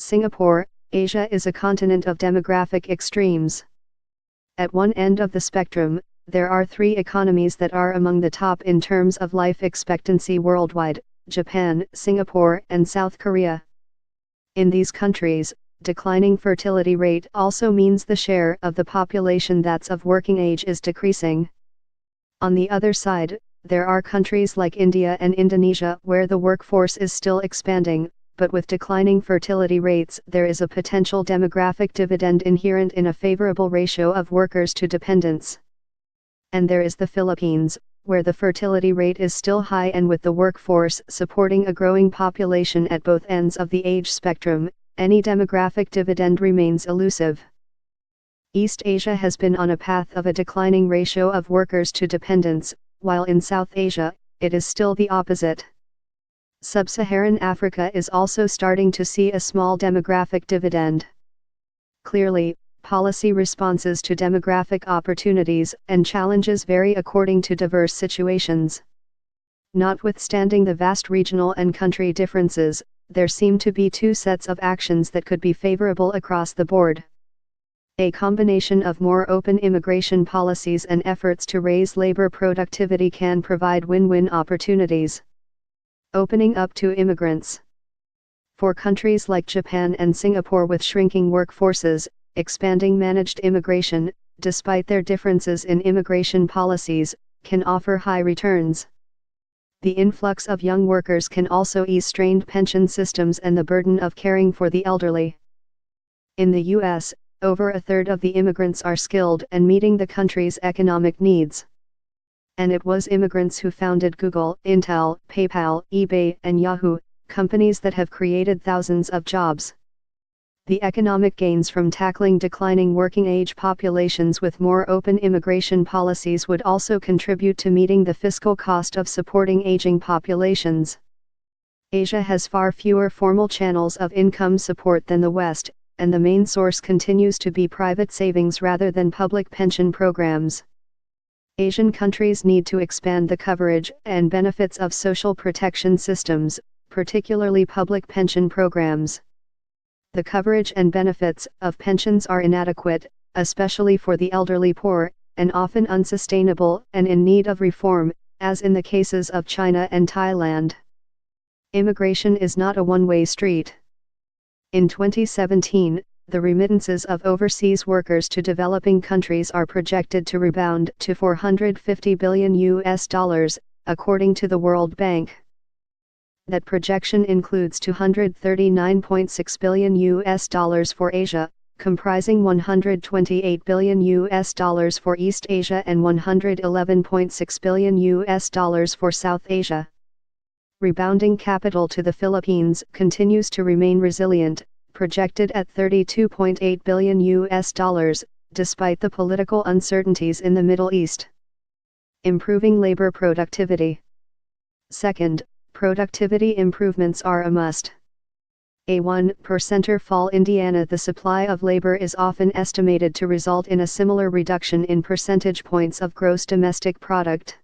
Singapore, Asia is a continent of demographic extremes. At one end of the spectrum, there are three economies that are among the top in terms of life expectancy worldwide: Japan, Singapore, and South Korea. In these countries, declining fertility rate also means the share of the population that's of working age is decreasing. On the other side, there are countries like India and Indonesia where the workforce is still expanding, but with declining fertility rates there is a potential demographic dividend inherent in a favorable ratio of workers to dependents. And there is the Philippines, where the fertility rate is still high and with the workforce supporting a growing population at both ends of the age spectrum, any demographic dividend remains elusive. East Asia has been on a path of a declining ratio of workers to dependents, while in South Asia, it is still the opposite. Sub-Saharan Africa is also starting to see a small demographic dividend. Clearly, policy responses to demographic opportunities and challenges vary according to diverse situations. Notwithstanding the vast regional and country differences, there seem to be two sets of actions that could be favorable across the board. A combination of more open immigration policies and efforts to raise labor productivity can provide win-win opportunities. Opening up to immigrants. For countries like Japan and Singapore with shrinking workforces, expanding managed immigration, despite their differences in immigration policies, can offer high returns. The influx of young workers can also ease strained pension systems and the burden of caring for the elderly. In the U.S., over a third of the immigrants are skilled and meeting the country's economic needs. And it was immigrants who founded Google, Intel, PayPal, eBay, and Yahoo, companies that have created thousands of jobs. The economic gains from tackling declining working-age populations with more open immigration policies would also contribute to meeting the fiscal cost of supporting aging populations. Asia has far fewer formal channels of income support than the West, and the main source continues to be private savings rather than public pension programs. Asian countries need to expand the coverage and benefits of social protection systems, particularly public pension programs. The coverage and benefits of pensions are inadequate, especially for the elderly poor, and often unsustainable and in need of reform, as in the cases of China and Thailand. Immigration is not a one-way street. In 2017, the remittances of overseas workers to developing countries are projected to rebound to $450 billion, according to the World Bank. That projection includes $239.6 billion for Asia, comprising $128 billion for East Asia and $111.6 billion for South Asia. Rebounding capital to the Philippines continues to remain resilient, projected at $32.8 billion, despite the political uncertainties in the Middle East. Improving labor productivity. Second, productivity improvements are a must. A 1% fall Indiana. The supply of labor is often estimated to result in a similar reduction in percentage points of gross domestic product.